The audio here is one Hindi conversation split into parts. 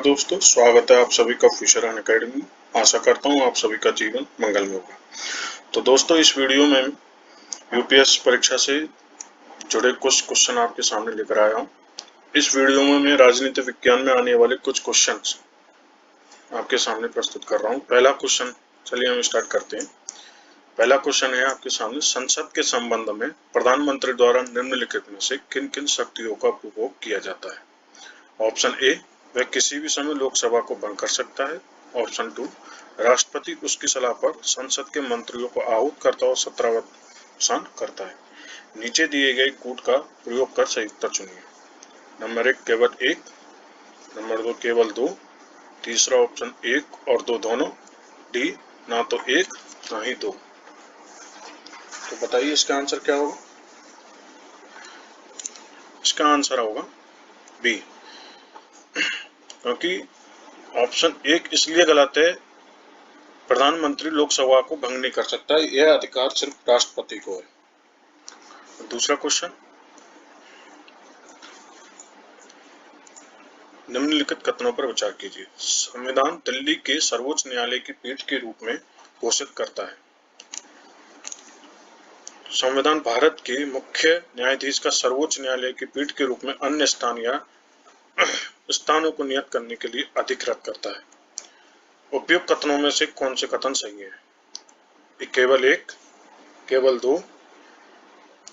दोस्तों, स्वागत है आप सभी का फिशर अकेडमी। आशा करता हूँ आप सभी का जीवन मंगलमय होगा। तो दोस्तों, इस वीडियो में यूपीएससी परीक्षा से जुड़े कुछ क्वेश्चन आपके सामने लेकर आया हूँ। इस वीडियो में मैं राजनीति विज्ञान में आने वाले कुछ क्वेश्चन आपके सामने प्रस्तुत कर रहा हूँ। पहला क्वेश्चन, चलिए हम स्टार्ट करते हैं। पहला क्वेश्चन है आपके सामने, संसद के संबंध में प्रधानमंत्री द्वारा निम्नलिखित में से किन किन शक्तियों का उपभोग किया जाता है। ऑप्शन ए, वह किसी भी समय लोकसभा को भंग कर सकता है। ऑप्शन 2, राष्ट्रपति उसकी सलाह पर संसद के मंत्रियों को आहूत करता और सत्रावसान करता है। नीचे दिए गए कूट का प्रयोग कर सही उत्तर चुनिए। नंबर 1 केवल 1, नंबर 2 केवल 2, तीसरा ऑप्शन 1 और 2 दोनों, डी ना तो 1 ना ही 2। तो बताइए इसका आंसर क्या होगा। इसका आंसर होगा बी, क्योंकि ऑप्शन 1 इसलिए गलत है, प्रधानमंत्री लोकसभा को भंग नहीं कर सकता, यह अधिकार सिर्फ राष्ट्रपति को है। दूसरा क्वेश्चन, निम्नलिखित कथनों पर विचार कीजिए। संविधान दिल्ली के सर्वोच्च न्यायालय की पीठ के रूप में घोषित करता है। संविधान भारत के मुख्य न्यायाधीश का सर्वोच्च न्यायालय की पीठ के रूप में अन्य स्थान या स्थानों को नियत करने के लिए अधिकृत करता है। उपयुक्त कथनों में से कौन से कथन सही है। केवल 1, केवल 2,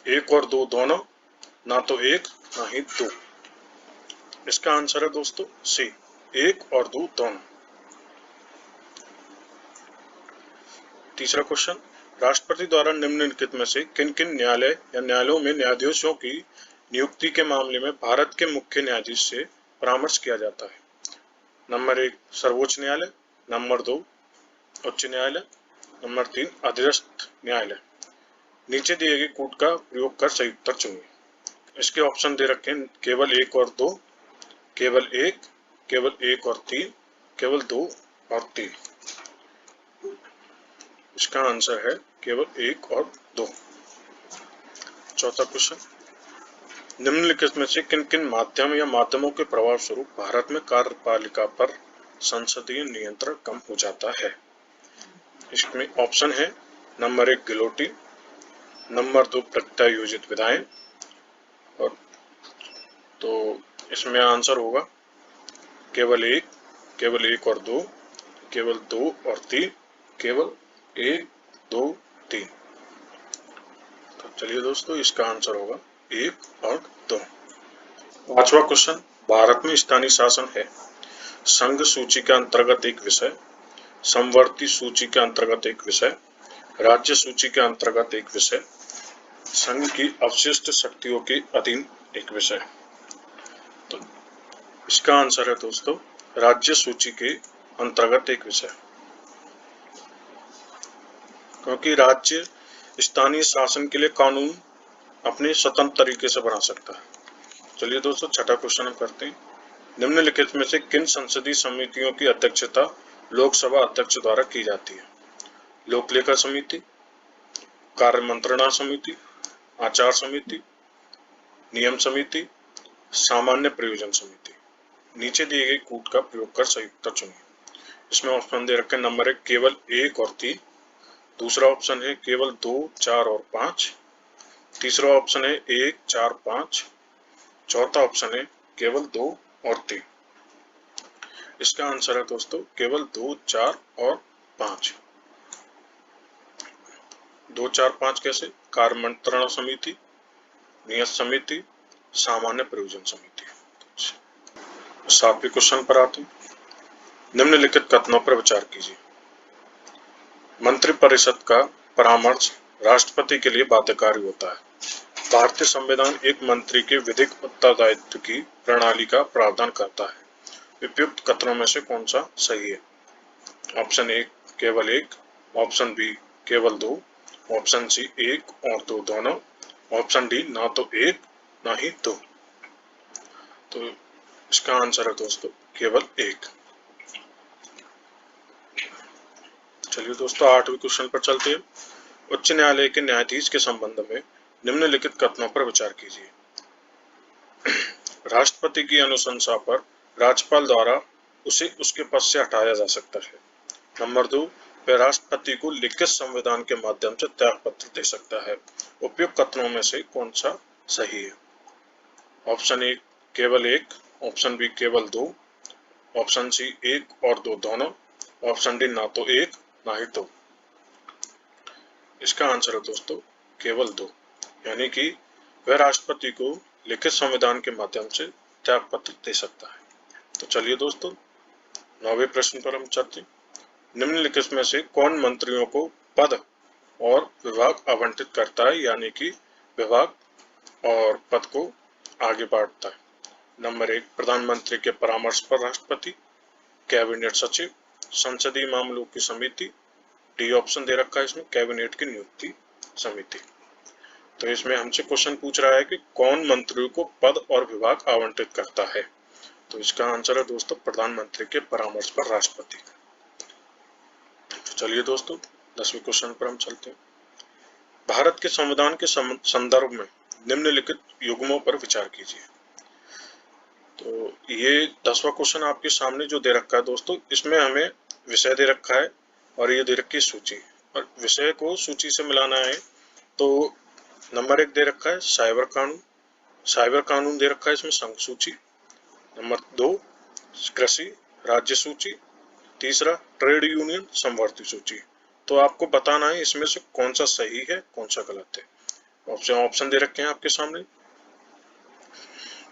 1 और 2 दोनों, ना तो 1 ना ही 2। इसका आंसर है दोस्तों सी, 1 और 2 दोनों। तीसरा क्वेश्चन, राष्ट्रपति द्वारा निम्नलिखित में से किन किन न्यायालय या न्यायालयों में न्यायाधीशों की नियुक्ति के मामले में भारत के मुख्य न्यायाधीश से परामर्श किया जाता है। नंबर 1 सर्वोच्च न्यायालय, नंबर 2 उच्च न्यायालय, नंबर 3 अधीनस्थ न्यायालय। नीचे दिए गए कूट का प्रयोग कर सही उत्तर चुनिए। इसके ऑप्शन दे रखे हैं, केवल 1 और 2, केवल 1, केवल 1 और 3, केवल 2 और 3। इसका आंसर है केवल 1 और 2। चौथा क्वेश्चन, निम्नलिखित में से किन किन माध्यम या माध्यमों के प्रभाव स्वरूप भारत में कार्यपालिका पर संसदीय नियंत्रण कम हो जाता है। इसमें ऑप्शन है, नंबर 1 गिलोटिन, नंबर 2 प्रत्यायोजित विधायन, और तो इसमें आंसर होगा केवल 1, केवल 1 और 2, केवल 2 और 3, केवल 1, 2, 3। तो चलिए दोस्तों, इसका आंसर होगा 1 और 2। पांचवा क्वेश्चन, भारत में स्थानीय शासन है संघ सूची के अंतर्गत एक विषय, समवर्ती सूची के अंतर्गत एक विषय, राज्य सूची के अंतर्गत एक विषय, संघ की अवशिष्ट शक्तियों के अधीन एक विषय। तो इसका आंसर है दोस्तों राज्य सूची के अंतर्गत एक विषय, क्योंकि राज्य स्थानीय शासन के लिए कानून अपने स्वतंत्र तरीके से बना सकता है। चलिए दोस्तों, छठा क्वेश्चन हम करते हैं। निम्नलिखित में से किन संसदीय समितियों की अध्यक्षता लोकसभा अध्यक्ष द्वारा की जाती है। लोक लेखा समिति, कार्य मंत्रणा समिति, आचार समिति, नियम समिति, सामान्य प्रयोजन समिति। नीचे दिए गए कूट का प्रयोग कर सही उत्तर चुनिए। इसमें ऑप्शन दे रखे, नंबर 1 केवल 1 और 3, दूसरा ऑप्शन है केवल 2, 4 और 5, तीसरा ऑप्शन है 1, 4, 5, चौथा ऑप्शन है केवल 2 और 3। इसका आंसर है दोस्तों केवल 2, 4 और 5। 2, 4, 5 कैसे, कार्य मंत्रणा समिति, नियत समिति, सामान्य प्रयोजन समिति। 7वें क्वेश्चन पर आते हैं। निम्नलिखित कथनों पर विचार कीजिए। मंत्रिपरिषद का परामर्श राष्ट्रपति के लिए बाध्यकारी होता है। भारतीय संविधान एक मंत्री के विधिक उत्तरदायित्व की प्रणाली का प्रावधान करता है। उपयुक्त कथनों में से कौन सा सही है। ऑप्शन 1 केवल 1, ऑप्शन बी केवल 2, ऑप्शन सी 1 और 2 दोनों, ऑप्शन डी ना तो 1 ना ही 2। तो इसका आंसर है दोस्तों केवल 1। चलिए दोस्तों, 8वें क्वेश्चन पर चलते हैं। उच्च न्यायालय के न्यायाधीश के संबंध में निम्नलिखित कथनों पर विचार कीजिए। राष्ट्रपति की अनुशंसा पर राज्यपाल द्वारा उसे उसके पद से हटाया जा सकता है। नंबर 2, वह राष्ट्रपति को लिखित संविधान के माध्यम से त्यागपत्र दे सकता है। उपयुक्त कथनों में से कौन सा सही है? ऑप्शन ए केवल एक, ऑप्शन बी केवल दो, ऑप्शन सी एक और दो दोनों, ऑप्शन डी ना तो एक ना ही दो। इसका आंसर है दोस्तों केवल दो, यानी कि वह राष्ट्रपति को लिखित संविधान के माध्यम से त्यागपत्र दे सकता है। तो चलिए दोस्तों 9वें प्रश्न पर हम चलते हैं। निम्नलिखित में से कौन मंत्रियों को पद और विभाग आवंटित करता है, यानी कि विभाग और पद को आगे बांटता है? नंबर 1, प्रधानमंत्री के परामर्श पर राष्ट्रपति, कैबिनेट सचिव, संसदीय मामलों की समिति, डी ऑप्शन दे रखा है इसमें कैबिनेट की नियुक्ति समिति। तो इसमें हमसे क्वेश्चन पूछ रहा है कि कौन मंत्रियों को पद और विभाग आवंटित करता है? तो इसका आंसर है दोस्तों प्रधानमंत्री के परामर्श पर राष्ट्रपति। तो चलिए दोस्तों 10वें क्वेश्चन पर हम चलते हैं। भारत के संविधान के संदर्भ में निम्नलिखित युग्मों पर विचार कीजिए। तो ये 10वां क्वेश्चन आपके सामने जो दे रखा है दोस्तों, इसमें हमें विषय दे रखा है और ये दे रखी है सूची, और विषय को सूची से मिलाना है। तो नंबर 1 दे रखा है साइबर कानून, साइबर कानून दे रखा है इसमें संघ सूची। नंबर 2 कृषि राज्य सूची, तीसरा ट्रेड यूनियन समवर्ती सूची। तो आपको बताना है इसमें से कौन सा सही है कौन सा गलत है। ऑप्शन दे रखे हैं आपके सामने।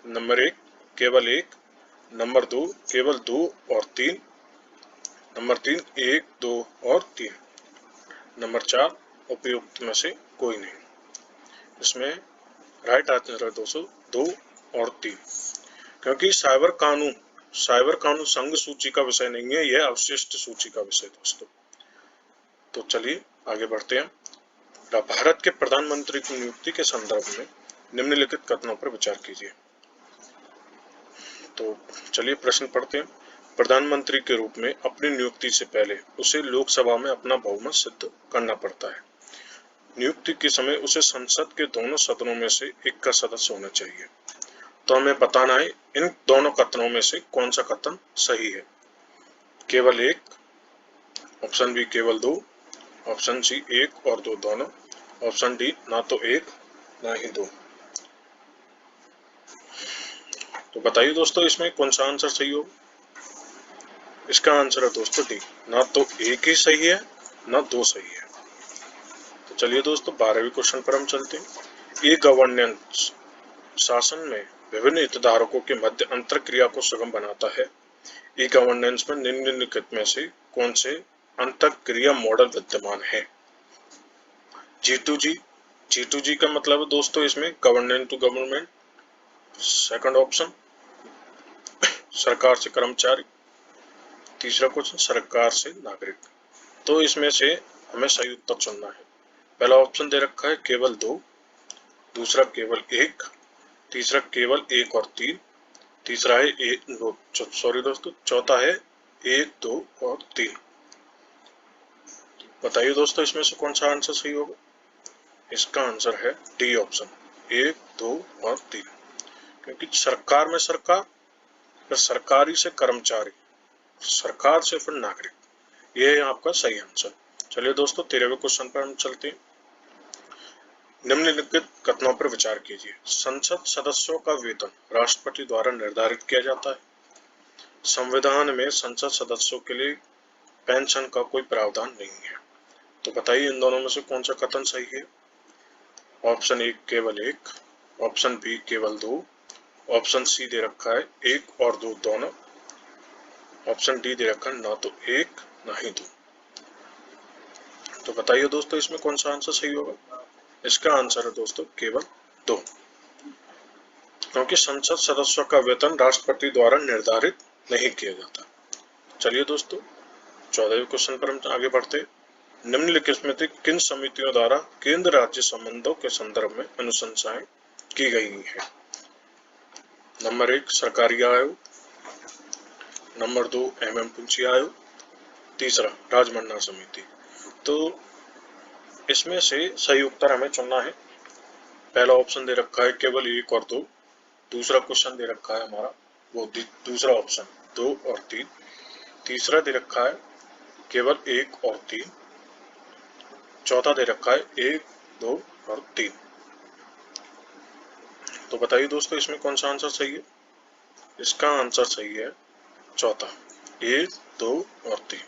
नंबर 1 केवल एक, नंबर 2 केवल 2 और 3, नंबर 3 1 2 और 3, नंबर 4 उपयुक्त में से कोई नहीं। इसमें राइट आंसर है दोस्तों 2 और 3, क्योंकि साइबर कानून संघ सूची का विषय नहीं है, यह अवशिष्ट सूची का विषय दोस्तों। तो चलिए आगे बढ़ते हैं। भारत के प्रधानमंत्री की नियुक्ति के संदर्भ में निम्नलिखित कथनों पर विचार कीजिए। तो चलिए प्रश्न पढ़ते हैं। प्रधानमंत्री के रूप में अपनी नियुक्ति से पहले उसे लोकसभा में अपना बहुमत सिद्ध करना पड़ता है। नियुक्ति के समय उसे संसद के दोनों सदनों में से एक का सदस्य होना चाहिए। तो हमें बताना है इन दोनों कथनों में से कौन सा कथन सही है। केवल एक, ऑप्शन बी केवल दो, ऑप्शन सी एक और दो दोनों, ऑप्शन डी ना तो एक ना ही दो। तो बताइए दोस्तों इसमें कौन सा आंसर सही होगा। इसका आंसर है दोस्तों डी, ना तो एक ही सही है ना दो सही है। तो चलिए दोस्तों 12वें क्वेश्चन पर हम चलते हैं। ई गवर्नेंस शासन में विभिन्न हितधारकों के मध्य अंतर क्रिया को सुगम बनाता है। ई गवर्नेंस में निम्नलिखित में से कौन से अंतर क्रिया मॉडल विद्यमान है। G2G, G2G का मतलब है दोस्तों इसमें government to government, second option सरकार से कर्मचारी, तीसरा क्वेश्चन सरकार से नागरिक। तो इसमें से हमें सही उत्तर चुनना है। पहला ऑप्शन दे रखा है केवल दो, दूसरा केवल एक, तीसरा केवल एक और तीन, तीसरा है चौथा है एक दो और तीन। बताइए दोस्तों इसमें से कौन सा आंसर सही होगा। इसका आंसर है डी ऑप्शन, एक दो और तीन, क्योंकि सरकार में सरकार, फिर सरकारी से कर्मचारी, सरकार से फिर नागरिक, ये है आपका सही आंसर। चलिए दोस्तों 13वें क्वेश्चन पर हम चलते हैं। निम्नलिखित कथनों पर विचार कीजिए। संसद सदस्यों का वेतन राष्ट्रपति द्वारा निर्धारित किया जाता है। संविधान में संसद सदस्यों के लिए पेंशन का कोई प्रावधान नहीं है। तो बताइए इन दोनों में से कौन सा कथन सही है। ऑप्शन ए केवल एक, ऑप्शन बी केवल दो, ऑप्शन सी दे रखा है एक और दो दोनों, ऑप्शन डी दे रखा है ना तो एक ना ही दो। तो बताइए दोस्तों इसमें कौन सा आंसर सही होगा। इसका आंसर है दोस्तों केवल दो, क्योंकि संसद सदस्यों का वेतन राष्ट्रपति द्वारा निर्धारित नहीं किया जाता। चलिए दोस्तों 14वें क्वेश्चन पर हम आगे बढ़ते हैं। निम्नलिखित में से किन समितियों द्वारा केंद्र राज्य संबंधों के संदर्भ में अनुशंसाएं की गई है। नंबर 1 सरकारी आयोग, नंबर 2 पुंछी आयोग, तीसरा राजमन्ना समिति। तो इसमें से सही उत्तर हमें चुनना है। पहला ऑप्शन दे रखा है केवल एक और दो, दूसरा क्वेश्चन दे रखा है हमारा वो दूसरा ऑप्शन 2 और 3, तीसरा दे रखा है केवल 1 और 3, चौथा दे रखा है 1, 2 और 3। तो बताइए दोस्तों इसमें कौन सा आंसर सही है? इसका आंसर सही है चौथा, 1, 2 और 3।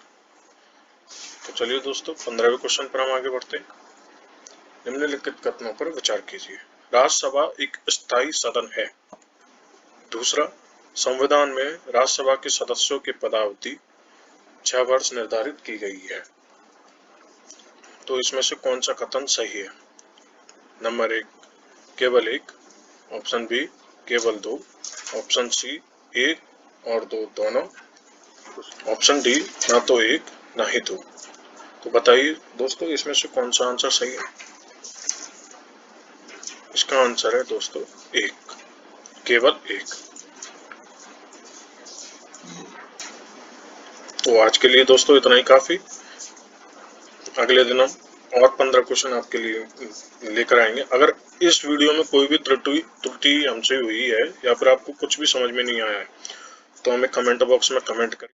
तो चलिए दोस्तों 15वें क्वेश्चन पर हम आगे बढ़ते हैं। निम्नलिखित कथनों पर विचार कीजिए। राज्यसभा एक स्थायी सदन है। दूसरा, संविधान में राज्यसभा के सदस्यों की पदावधि 6 वर्ष निर्धारित की गई है। तो इसमें से कौन सा कथन सही है? नंबर 1 केवल 1, ऑप्शन बी केवल 2, ऑप्शन सी 1 और 2 दोनों, ऑप्शन डी ना तो 1 ना ही 2। तो बताइए दोस्तों इसमें से कौन सा आंसर सही है? इसका आंसर है दोस्तों 1, केवल 1। तो आज के लिए दोस्तों इतना ही काफी। अगले दिन हम और 15 क्वेश्चन आपके लिए लेकर आएंगे। अगर इस वीडियो में कोई भी त्रुटि हमसे हुई है या फिर आपको कुछ भी समझ में नहीं आया है तो हमें कमेंट बॉक्स में कमेंट करें।